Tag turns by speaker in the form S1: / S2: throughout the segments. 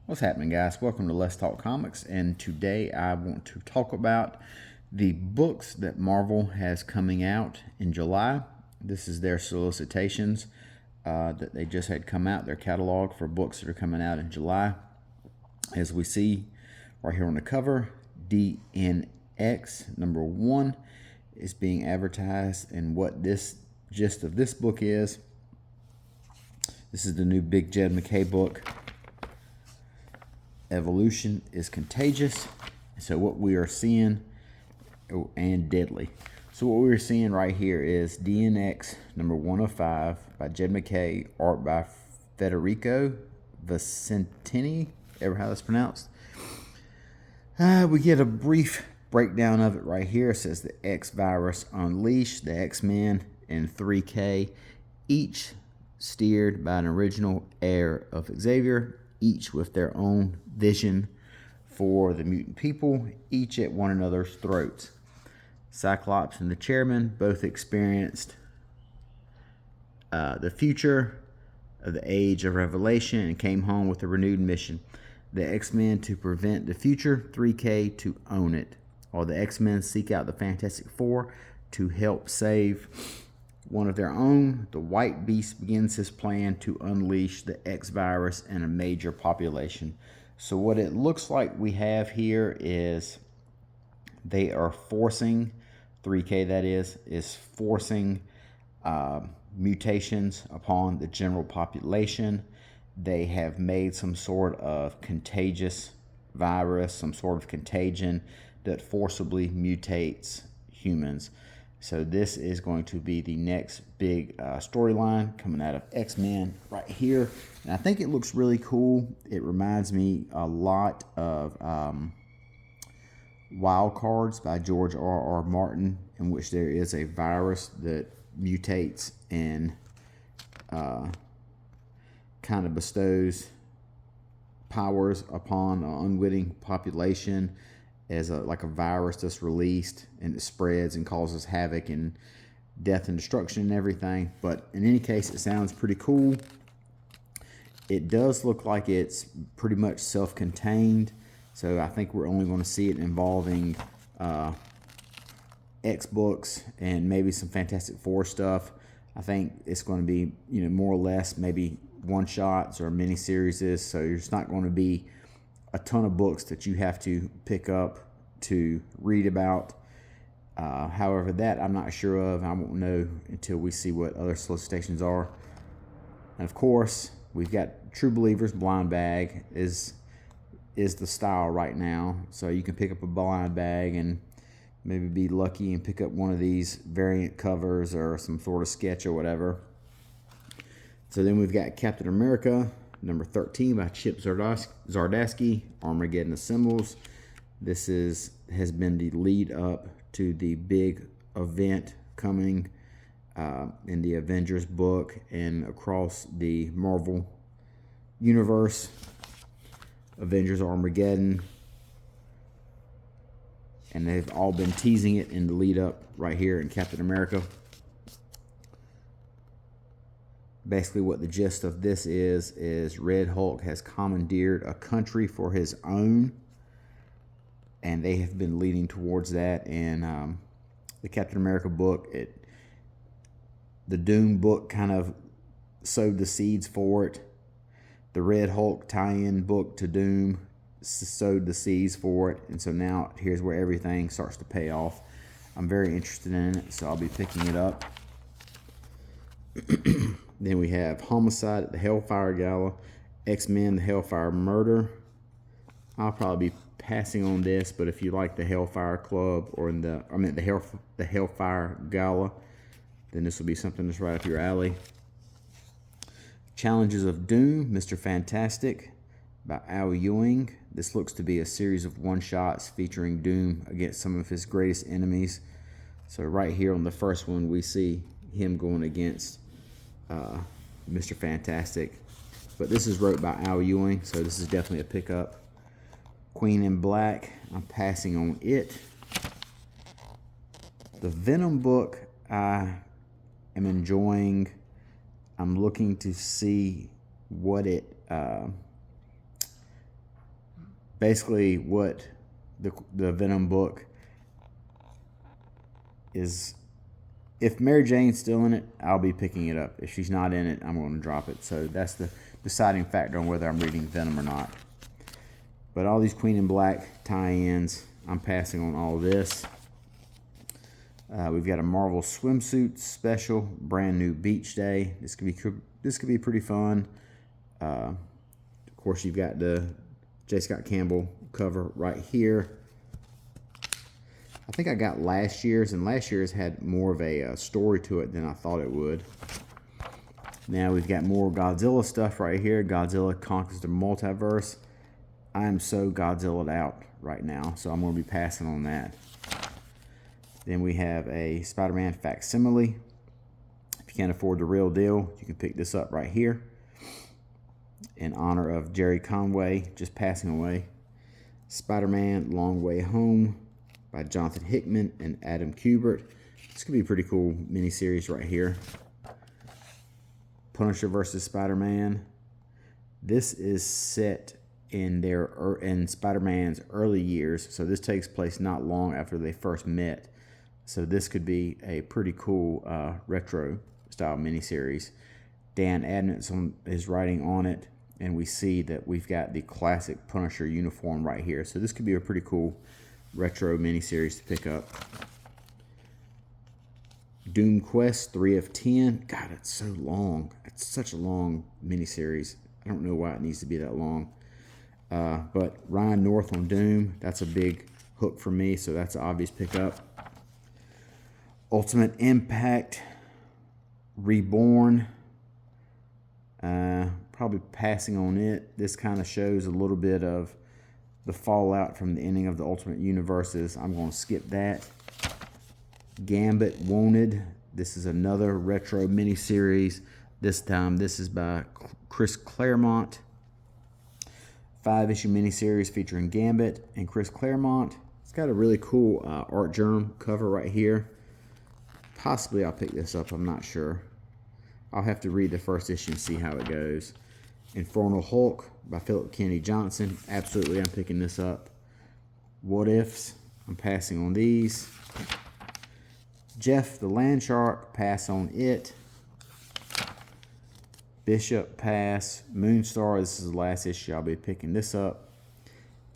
S1: What's happening, guys? Welcome to Let's Talk Comics, and today I want to talk about the books that Marvel has coming out in July. This is their solicitations that they just had come out, their catalog for books that are coming out in July. As we see right here on the cover, DNX #1 is being advertised, and what this gist of this book is. This is the new Big Jed McKay book. Evolution is contagious. So what we are seeing, and deadly. So what we're seeing right here is DNX #105 by Jed McKay, art by Federico Vicentini, ever how that's pronounced. We get a brief breakdown of it right here. It says the X virus unleashed, the X-Men in 3K, each steered by an original heir of Xavier, each with their own vision for the mutant people, each at one another's throats. Cyclops and the Chairman both experienced the future of the Age of Revelation and came home with a renewed mission. The X-Men to prevent the future, 3K to own it, while the X-Men seek out the Fantastic Four to help save one of their own. The White Beast begins his plan to unleash the X virus in a major population. So what it looks like we have here is they are forcing, 3K that is forcing mutations upon the general population. They have made some sort of contagious virus, some sort of contagion that forcibly mutates humans. So this is going to be the next big storyline coming out of X-Men right here. And I think it looks really cool. It reminds me a lot of Wild Cards by George R.R. Martin, in which there is a virus that mutates and kind of bestows powers upon an unwitting population as like a virus that's released, and it spreads and causes havoc and death and destruction and everything. But in any case, it sounds pretty cool. It does look like it's pretty much self-contained, so I think we're only going to see it involving X books and maybe some Fantastic Four stuff. I think it's going to be, more or less maybe one-shots or mini-series, so there's not going to be a ton of books that you have to pick up to read about. However, that I'm not sure of. I won't know until we see what other solicitations are. And of course, we've got True Believers blind bag is the style right now. So you can pick up a blind bag and maybe be lucky and pick up one of these variant covers or some sort of sketch or whatever. So then we've got Captain America #13 by Chip Zdarsky, Armageddon Assembles. This has been the lead up to the big event coming in the Avengers book and across the Marvel universe. Avengers Armageddon. And they've all been teasing it in the lead up right here in Captain America. Basically what the gist of this is Red Hulk has commandeered a country for his own, and they have been leading towards that. And the Captain America book, the Doom book kind of sowed the seeds for it. The Red Hulk tie-in book to Doom sowed the seeds for it, and so now here's where everything starts to pay off. I'm very interested in it, so I'll be picking it up. Then we have Homicide at the Hellfire Gala, X-Men the Hellfire Murder. I'll probably be passing on this, but if you like the Hellfire Club or the Hellfire Gala, then this will be something that's right up your alley. Challenges of Doom, Mr. Fantastic by Al Ewing. This looks to be a series of one-shots featuring Doom against some of his greatest enemies. So right here on the first one, we see him going against Mr. Fantastic. But this is wrote by Al Ewing, so this is definitely a pickup. Queen in Black, I'm passing on it. The Venom book, I am enjoying. I'm looking to see what it basically what the Venom book is. If Mary Jane's still in it, I'll be picking it up. If she's not in it, I'm going to drop it. So that's the deciding factor on whether I'm reading Venom or not. But all these Queen in Black tie-ins, I'm passing on all of this. We've got a Marvel swimsuit special, brand new beach day. This could be pretty fun. Of course, you've got the J. Scott Campbell cover right here. I think I got last year's, and last year's had more of a story to it than I thought it would. Now we've got more Godzilla stuff right here. Godzilla Conquers the Multiverse. I am so Godzilla'd out right now, so I'm going to be passing on that. Then we have a Spider-Man facsimile. If you can't afford the real deal, you can pick this up right here. In honor of Jerry Conway just passing away. Spider-Man Long Way Home by Jonathan Hickman and Adam Kubert. This could be a pretty cool miniseries right here. Punisher versus Spider-Man. This is set in Spider-Man's early years, so this takes place not long after they first met. So this could be a pretty cool retro style miniseries. Dan Abnett is writing on it, and we see that we've got the classic Punisher uniform right here. So this could be a pretty cool retro miniseries to pick up. Doom Quest 3 of 10. God, it's so long. It's such a long miniseries. I don't know why it needs to be that long. But Ryan North on Doom, that's a big hook for me, so that's an obvious pickup. Ultimate Impact Reborn. Probably passing on it. This kind of shows a little bit of the fallout from the ending of the Ultimate Universes. I'm going to skip that. Gambit Wanted. This is another retro miniseries. This time, this is by Chris Claremont. 5-issue miniseries featuring Gambit and Chris Claremont. It's got a really cool art germ cover right here. Possibly I'll pick this up. I'm not sure. I'll have to read the first issue and see how it goes. Infernal Hulk by Philip Kennedy Johnson. Absolutely, I'm picking this up. What Ifs. I'm passing on these. Jeff the Land Shark. Pass on it. Bishop, pass. Moonstar, this is the last issue. I'll be picking this up.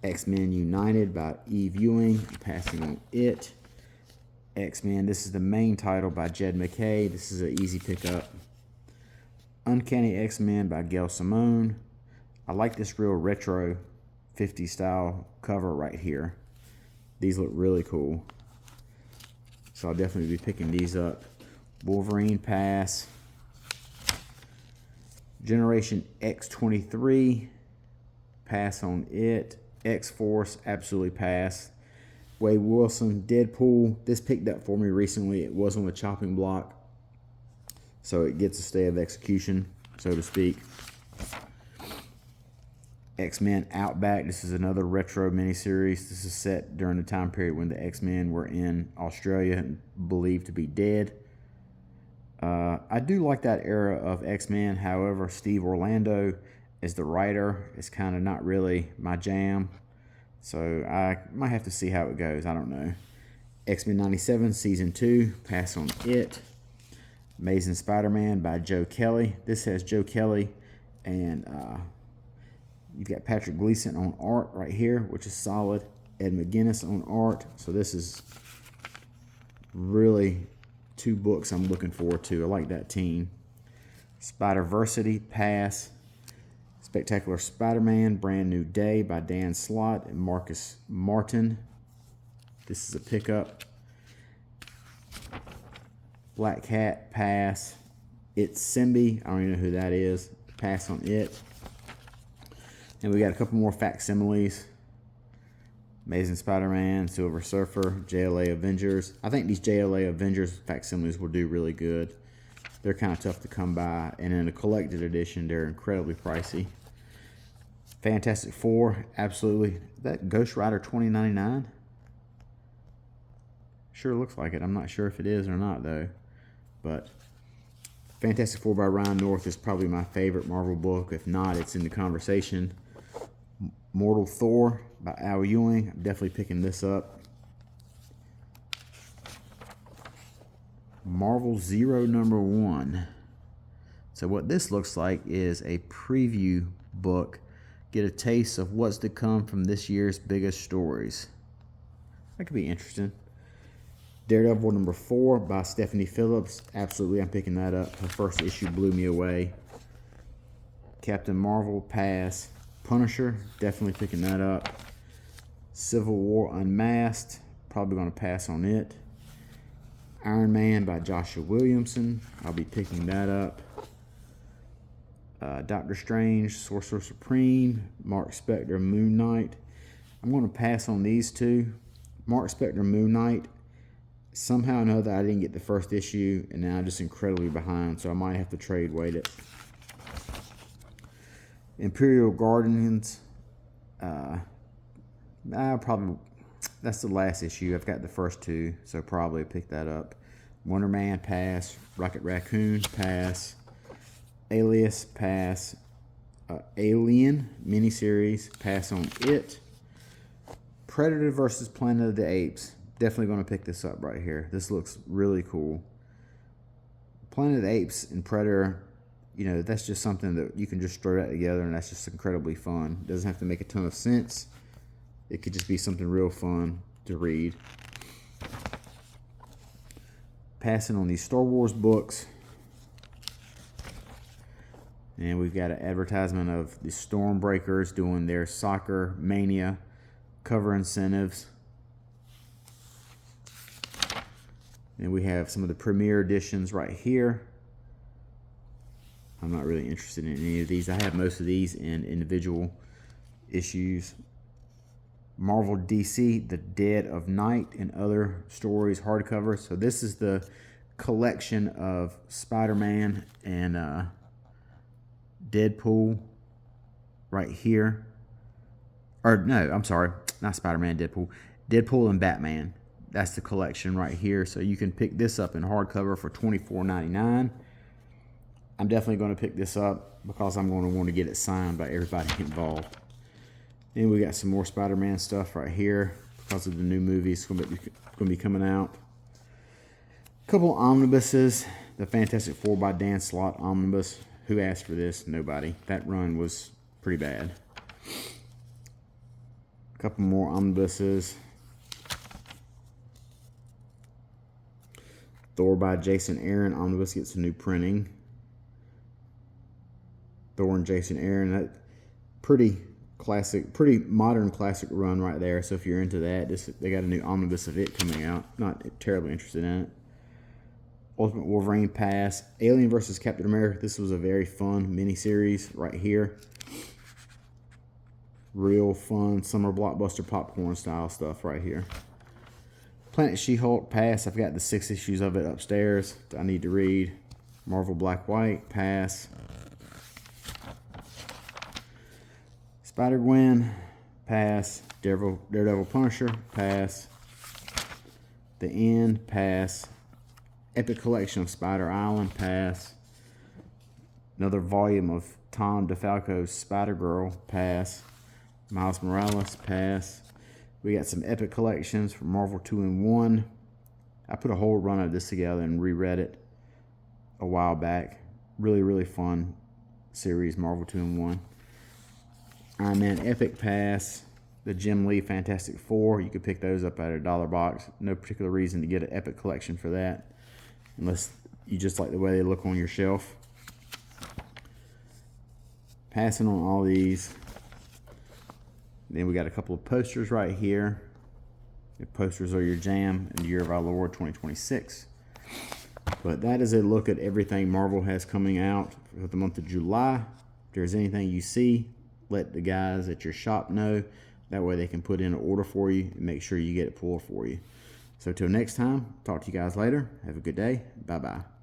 S1: X-Men United by Eve Ewing. Passing on it. X-Men, this is the main title by Jed McKay. This is an easy pickup. Uncanny X-Men by Gail Simone. I like this real retro 50s style cover right here. These look really cool. So I'll definitely be picking these up. Wolverine, pass. Generation X-23, pass on it. X-Force, absolutely pass. Wade Wilson, Deadpool. This picked up for me recently. It was on the chopping block, so it gets a stay of execution, so to speak. X-Men Outback. This is another retro miniseries. This is set during the time period when the X-Men were in Australia and believed to be dead. I do like that era of X-Men. However, Steve Orlando as the writer is kind of not really my jam. So I might have to see how it goes. I don't know. X-Men 97 Season 2. Pass on it. Amazing Spider-Man by Joe Kelly. This has Joe Kelly and you've got Patrick Gleason on art right here, which is solid. Ed McGuinness on art. So this is really two books I'm looking forward to. I like that team. Spider-Versity, pass. Spectacular Spider-Man, Brand New Day by Dan Slott and Marcus Martin. This is a pickup. Black Cat, pass. It's Simbi. I don't even know who that is. Pass on it. And we got a couple more facsimiles. Amazing Spider-Man, Silver Surfer, JLA Avengers. I think these JLA Avengers facsimiles will do really good. They're kind of tough to come by, and in a collected edition, they're incredibly pricey. Fantastic Four, absolutely. Is that Ghost Rider 2099? Sure looks like it. I'm not sure if it is or not, though. But Fantastic Four by Ryan North is probably my favorite Marvel book. If not, it's in the conversation. Mortal Thor by Al Ewing. I'm definitely picking this up. Marvel Zero #1. So what this looks like is a preview book. Get a taste of what's to come from this year's biggest stories. That could be interesting. Daredevil #4 by Stephanie Phillips. Absolutely, I'm picking that up. Her first issue blew me away. Captain Marvel, pass. Punisher, definitely picking that up. Civil War Unmasked, probably going to pass on it. Iron Man by Joshua Williamson, I'll be picking that up. Doctor Strange, Sorcerer Supreme, Mark Spector, Moon Knight. I'm going to pass on these two. Mark Spector, Moon Knight. Somehow or another, I didn't get the first issue, and now I'm just incredibly behind, so I might have to trade weight it. Imperial Guardians. That's the last issue. I've got the first two, so probably pick that up. Wonder Man, pass. Rocket Raccoon, pass. Alias, pass. Alien miniseries, pass on it. Predator versus Planet of the Apes. Definitely going to pick this up right here. This looks really cool. Planet of the Apes and Predator, you know, that's just something that you can just throw that together, and that's just incredibly fun. It doesn't have to make a ton of sense. It could just be something real fun to read. Passing on these Star Wars books. And we've got an advertisement of the Stormbreakers doing their Soccer Mania cover incentives. And we have some of the premiere editions right here. I'm not really interested in any of these. I have most of these in individual issues. Marvel DC, The Dead of Night and Other Stories hardcover. So this is the collection of Spider-Man and Deadpool right here. Or no, I'm sorry, not Spider-Man, Deadpool. Deadpool and Batman. That's the collection right here. So you can pick this up in hardcover for $24.99. I'm definitely going to pick this up because I'm going to want to get it signed by everybody involved. Then we got some more Spider-Man stuff right here because of the new movie. It's going to be coming out. A couple of omnibuses. The Fantastic Four by Dan Slott omnibus. Who asked for this? Nobody. That run was pretty bad. A couple more omnibuses. Thor by Jason Aaron omnibus gets a new printing. Thor and Jason Aaron, that pretty classic, pretty modern classic run right there. So if you're into that, they got a new omnibus of it coming out. Not terribly interested in it. Ultimate Wolverine pass. Alien vs. Captain America. This was a very fun miniseries right here. Real fun summer blockbuster popcorn style stuff right here. Planet She-Hulk pass. I've got the 6 issues of it upstairs I need to read. Marvel Black White pass. Spider-Gwen pass. Daredevil Punisher pass. The End pass. Epic Collection of Spider Island pass. Another volume of Tom DeFalco's Spider-Girl pass. Miles Morales pass. We got some Epic Collections from Marvel 2-in-1. I put a whole run of this together and reread it a while back. Really, really fun series, Marvel 2-in-1. Iron Man Epic Pass. The Jim Lee Fantastic Four. You could pick those up at a $1 box. No particular reason to get an Epic Collection for that, unless you just like the way they look on your shelf. Passing on all these. Then we got a couple of posters right here. The posters are your jam in the year of our Lord 2026. But that is a look at everything Marvel has coming out for the month of July. If there's anything you see, let the guys at your shop know. That way they can put in an order for you and make sure you get it pulled for you. So till next time, talk to you guys later. Have a good day. Bye-bye.